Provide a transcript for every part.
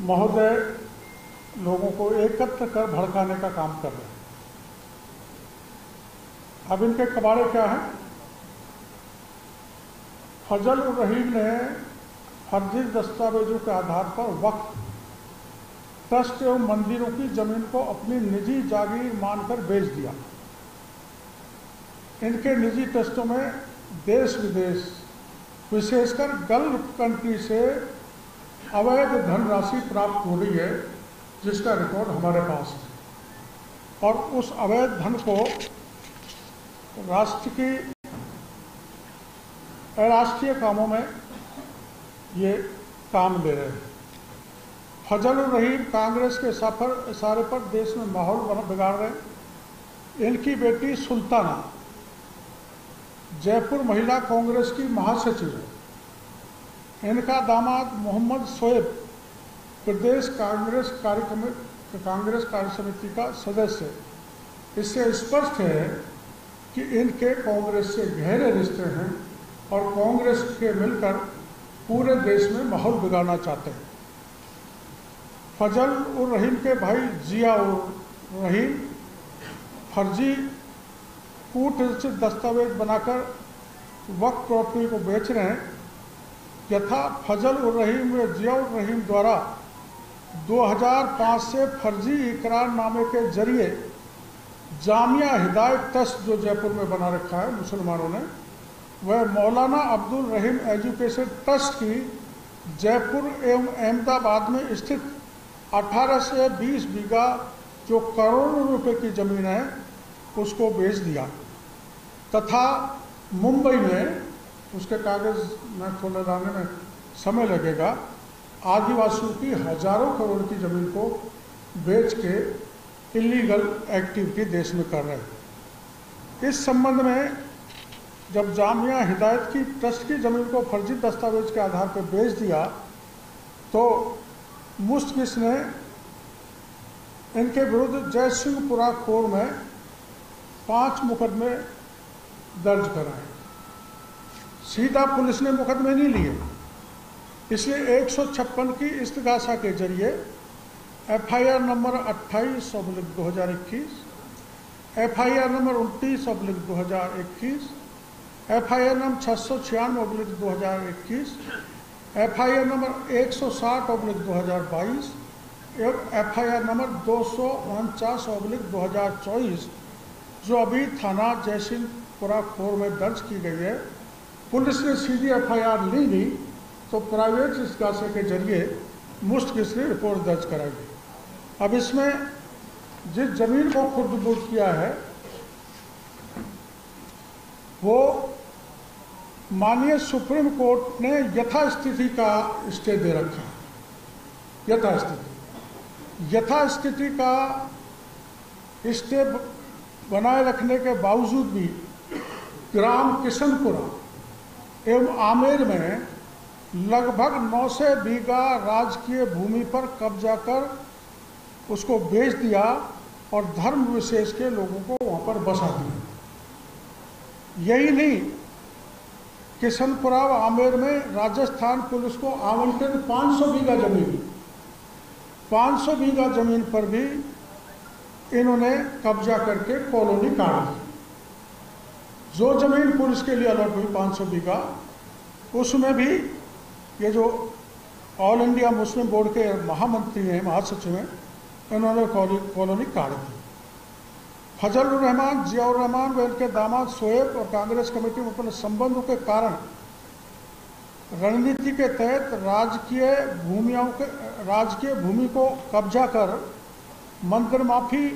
महोदय लोगों को एकत्र कर भड़काने का काम कर रहे हैं। अब इनके कबाड़े क्या हैं? फजल उर रहीम ने फर्जी दस्तावेजों के आधार पर वक्फ, ट्रस्ट एवं मंदिरों की जमीन को अपनी निजी जागीर मानकर बेच दिया। इनके निजी ट्रस्टों में देश विदेश, विशेषकर गल्फ कंट्री से अवैध धनराशि प्राप्त हो रही है, जिसका रिकॉर्ड हमारे पास है। और उस अवैध धन को राष्ट्र की अराष्ट्रीय कामों में ये काम ले रहे हैं। फजल उर रहीम कांग्रेस के इशारे पर देश में माहौल बिगाड़ रहे हैं। इनकी बेटी सुल्ताना जयपुर महिला कांग्रेस की महासचिव है। इनका दामाद मोहम्मद शोएब प्रदेश कांग्रेस कार्य समिति का सदस्य है। इससे स्पष्ट है कि इनके कांग्रेस से गहरे रिश्ते हैं और कांग्रेस के मिलकर पूरे देश में माहौल बिगाड़ना चाहते हैं। फजल उर रहीम के भाई जिया उर रहीम फर्जी कूटरचित दस्तावेज बनाकर वक्फ प्रॉपर्टी को बेच रहे हैं। यथा फजल उर रहीम व जिया उर रहीम द्वारा 2005 से फर्जी इकरारनामे के जरिए जामिया हिदायत ट्रस्ट जो जयपुर में बना रखा है मुसलमानों ने, वह मौलाना अब्दुल रहीम एजुकेशन ट्रस्ट की जयपुर एवं अहमदाबाद में स्थित 18 से 20 बीघा जो करोड़ों रुपए की जमीन है उसको बेच दिया। तथा मुंबई में, उसके कागज में खोले लाने में समय लगेगा, आदिवासियों की हजारों करोड़ की जमीन को बेच के इलीगल एक्टिविटी देश में कर रहे हैं। इस संबंध में जब जामिया हिदायत की ट्रस्ट की जमीन को फर्जी दस्तावेज के आधार पर बेच दिया तो मुस्तकिस ने इनके विरुद्ध जय सिंहपुरा कोर्ट में 5 मुकदमे दर्ज कराए। सीधा पुलिस ने मुकदमे नहीं लिए, इसलिए 156 की इस्तगासा के जरिए FIR number 28/2021, FIR number 29/2021, FIR number 696/2021, FIR number 160/2022 एवं FIR नंबर 249/2024 जो अभी थाना जयसिंहपुरा कोर्ट में दर्ज की गई है। पुलिस ने सीधी FIR ली नहीं तो प्राइवेट इस्तगासे के जरिए मुस्तकिस ने रिपोर्ट दर्ज कराई। अब इसमें जिस जमीन को खुर्द बुर्द किया है वो माननीय सुप्रीम कोर्ट ने यथास्थिति का स्टे दे रखा है। यथास्थिति का स्टे बनाए रखने के बावजूद भी ग्राम किशनपुरा एवं आमेर में लगभग 900 बीघा राजकीय भूमि पर कब्जा कर उसको बेच दिया और धर्म विशेष के लोगों को वहां पर बसा दिया। यही नहीं, किशनपुरा व आमेर में राजस्थान पुलिस को आवंटित 500 बीघा जमीन, 500 बीघा जमीन पर भी इन्होंने कब्जा करके कॉलोनी काट दी। जो जमीन पुलिस के लिए अलॉट हुई 500 बीघा, उसमें भी ये जो ऑल इंडिया मुस्लिम बोर्ड के महामंत्री हैं, महासचिव हैं, इन्होंने कॉलोनी काट दी। फजल उर रहमान, जिया उर रहमान व इनके दामाद शोएब और कांग्रेस कमेटी में अपने संबंधों के कारण रणनीति के तहत राजकीय भूमि को कब्जा कर मंदिर माफी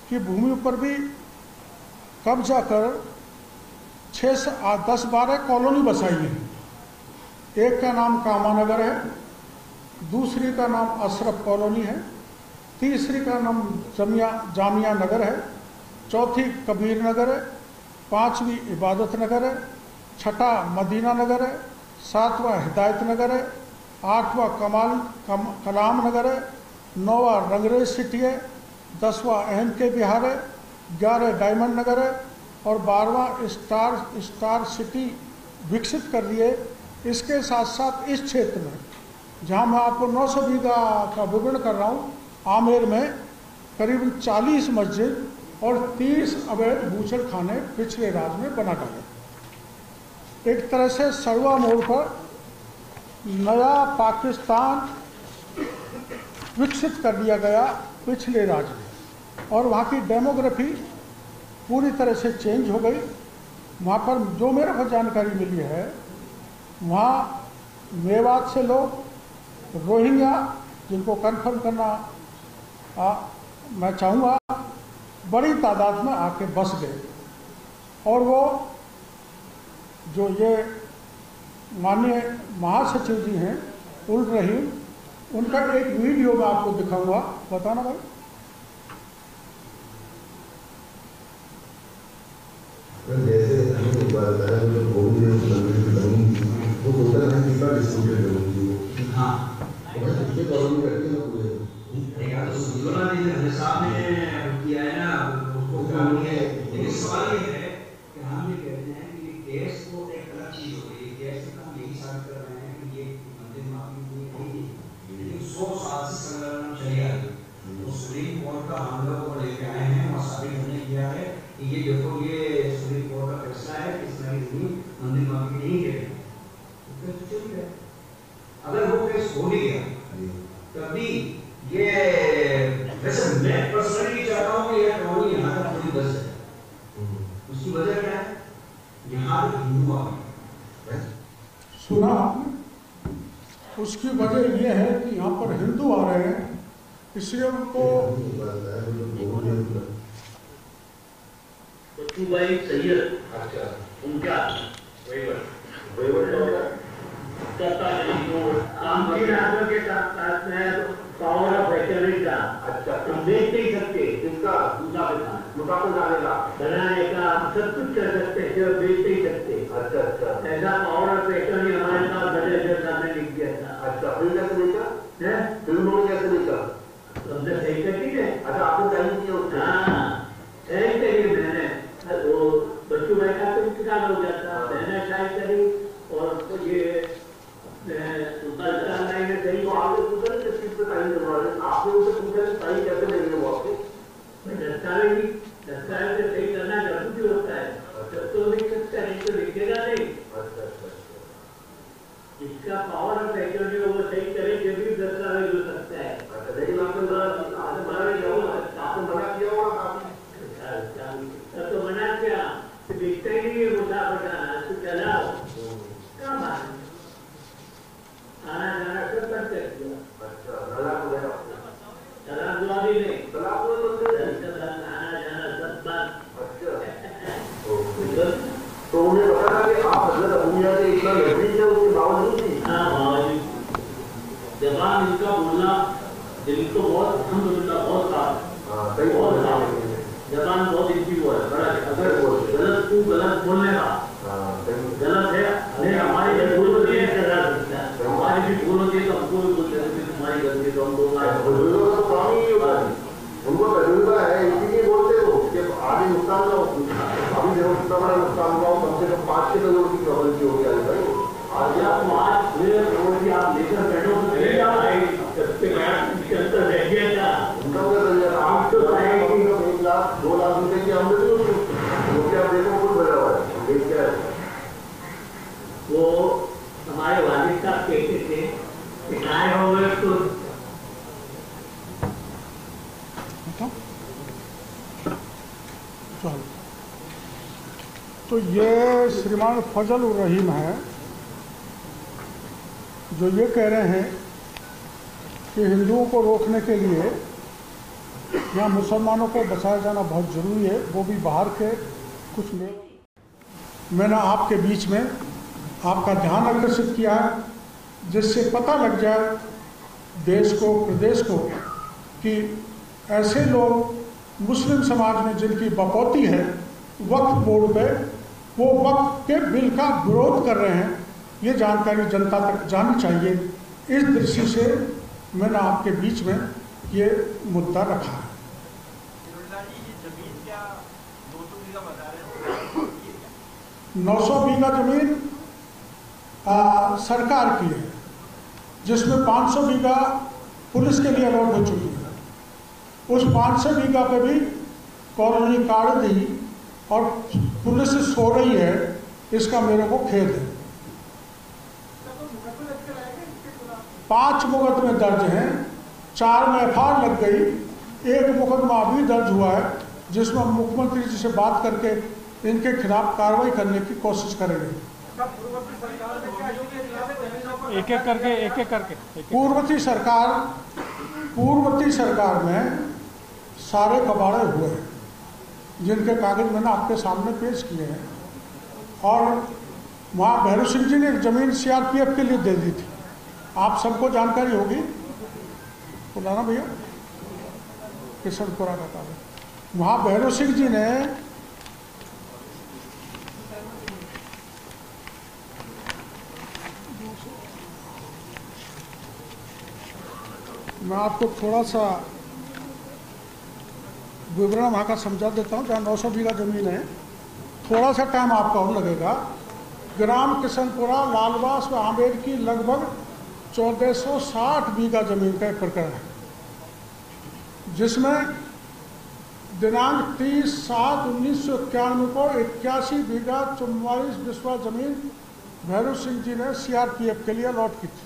की भूमि पर भी कब्जा कर 10-12 कॉलोनी बसाई है। एक का नाम कामानगर है, दूसरी का नाम अशरफ कॉलोनी है, तीसरी का नाम जामिया नगर है, चौथी कबीर नगर है, 5वीं इबादत नगर है, 6ठा मदीना नगर है, 7वां हिदायत नगर है, 8वां कलाम नगर है, 9वां रंगरेज सिटी है, 10वां NK बिहार है, 11 डायमंड नगर है और 12वां स्टार सिटी विकसित कर दिए। इसके साथ साथ इस क्षेत्र में जहां मैं आपको 900 बीघा का विवरण कर रहा हूँ। आमेर में करीबन 40 मस्जिद और 30 अवैध बूचड़ खाने पिछले राज में बना डाले। एक तरह से सरवा मोड़ पर नया पाकिस्तान विकसित कर दिया गया पिछले राज में, और वहाँ की डेमोग्राफी पूरी तरह से चेंज हो गई। वहाँ पर जो मेरे को जानकारी मिली है, वहाँ मेवात से लोग रोहिंग्या, जिनको कंफर्म करना मैं चाहूँगा, बड़ी तादाद में आके बस गए। और वो जो ये माननीय महासचिव जी हैं उल रहीम, उनका एक वीडियो मैं आपको दिखाऊंगा, बताना भाई। जैसे हमने बात बताया जो गोविंद वो टोटल है कितना डिस्ट्रीब्यूटेड होगी। हां और कितने कॉलोनी करते हैं पूरे एक तो सुलना ने हिसाब में किया है ना, उसको कानून है। लेकिन सवाल ये है कि हम ये कहते हैं कि गैस को एक अलग चीज हो गई, गैस से हम यही साबित कर रहे हैं कि ये मंदिर माफी नहीं है, लेकिन 100 साल से संलग्न चली आ रही। तो सुप्रीम कोर्ट का हम लोग को लेके आए हैं और साबित हमने किया है कि ये देखो ये सुप्रीम कोर्ट का फैसला है कि इसमें जमीन मंदिर माफी नहीं है। तो चल गया, अगर वो केस हो भी गया तभी ये, वैसे मैं पर्सनली चाहता हूँ कि ये कॉलोनी यहाँ तक पूरी बस है। उसकी वजह क्या है? यहाँ पे हिंदू आ गए, सुना आपने? उसकी वजह यह है कि यहाँ पर हिंदू आ रहे हैं, इसलिए उनको भाई सैयद, अच्छा उनका करता नहीं तो काम के साथ में पावर ऑफ एटर्नी का। अच्छा हम देख नहीं सकते इसका मुकाबला जानेगा बनाने का, हम सब कुछ कर सकते हैं, केवल बेच नहीं सकते। अच्छा अच्छा, ऐसा पावर ऑफ एटर्नी हमारे पास बड़े के सामने लिख दिया था। अच्छा फिर कैसे लिखा है? फिल्मों कैसे लिखा? हमने सही कर दी है। अच्छा आपने साइन किया? हाँ सही करिए मैंने, वो बच्चों भाई का तो इंतजार हो जाता, मैंने साइन करी और ये सही। तो आपने पूछा किस चीज पे साइन करवा रहे? आपने उनसे पूछा साइन कैसे लेंगे वो आपसे? दस्तावेज से सही करना जरूरी होता है, जब तो लिख सकता है, तो लिखेगा नहीं। अच्छा अच्छा, जिसका पावर ऑफ एटर्नी वो सही करे जब दस्तावेज हो सकता है। अच्छा लेकिन आपने मना किया होगा तो मना किया तो दिखता ही नहीं है मुसाफिर जाना, तो चलाओ क्या बात आना जाना सब करते हैं। अच्छा तलाक हो गया, तलाक दुआ भी नहीं, तलाक हुआ तो आना जाना सब बात। अच्छा तो उन्हें पता था कि आप हजरत अबू मियां से इतना नजदीक है, उसके बावजूद भी? हाँ बावजूद जबान इनका बोलना दिल को बहुत अल्हम्दुलिल्लाह बहुत साफ, बहुत साफ जबान बहुत इनकी वो है बड़ा। अगर गलत तू गलत बोलने का गलत है, नहीं हमारी जब भूल होती है हमारी भी भूल होती है तो हमको भी बोलते हैं तुम्हारी गलती, तो हम बोलना है तो काम ही होगा। उनको तजुर्बा है इसीलिए बोलते हो कि आगे नुकसान ना हो। अभी देखो कितना बड़ा नुकसान हुआ, कम से कम 5-6 करोड़ की प्रॉब्लम की हो गया भाई। आज आप 5 करोड़ की आप लेकर बैठो तो नहीं चलता रह गया था उनका, आप तो 1 लाख 2 लाख रुपए की आमदनी होती, वो क्या देखो कुछ बना हुआ है देख क्या है। वो हमारे वालिद साहब कहते थे कि गाय हो गए तो तो ये श्रीमान फजल उर रहीम है जो ये कह रहे हैं कि हिंदुओं को रोकने के लिए यहाँ मुसलमानों को बचाया जाना बहुत ज़रूरी है, वो भी बाहर के कुछ लोग। मैंने आपके बीच में आपका ध्यान आकर्षित किया है जिससे पता लग जाए देश को, प्रदेश को, कि ऐसे लोग मुस्लिम समाज में जिनकी बकौती है वक्फ बोर्ड पे, वो वक्फ के बिल का विरोध कर रहे हैं, ये जानकारी जनता तक जानी चाहिए। इस दृष्टि से मैंने आपके बीच में ये मुद्दा रखा है। 900 बीघा जमीन सरकार की है जिसमें 500 बीघा पुलिस के लिए अलॉट हो चुकी है। उस 500 बीघा पे भी कॉलोनी काट दी और पुलिस सो रही है, इसका मेरे को खेद है। 5 मुकदमे दर्ज हैं, 4 में एफआईआर लग गई, 1 मुकदमा अभी दर्ज हुआ है जिसमें मुख्यमंत्री जी से बात करके इनके खिलाफ कार्रवाई करने की कोशिश करेंगे। एक एक करके पूर्ववर्ती सरकार में सारे कबाड़े हुए हैं जिनके कागज मैंने आपके सामने पेश किए हैं। और वहाँ भैरव सिंह जी ने एक जमीन सीआरपीएफ के लिए दे दी थी, आप सबको जानकारी होगी, बुलाना भैया, किशनपुरा का कागज। वहाँ भैरव सिंह जी ने मैं आपको थोड़ा सा विवरण वहाँ का समझा देता हूँ। जहाँ 900 बीघा जमीन है, थोड़ा सा टाइम आपका और लगेगा। ग्राम किशनपुरा, लालबास व आमेर की लगभग 1460 बीघा जमीन का एक प्रकरण है, जिसमें दिनांक 30/7/1991 को 81 बीघा 44 बिस्वा जमीन भैरव सिंह जी ने सीआरपीएफ के लिए अलॉट की थी।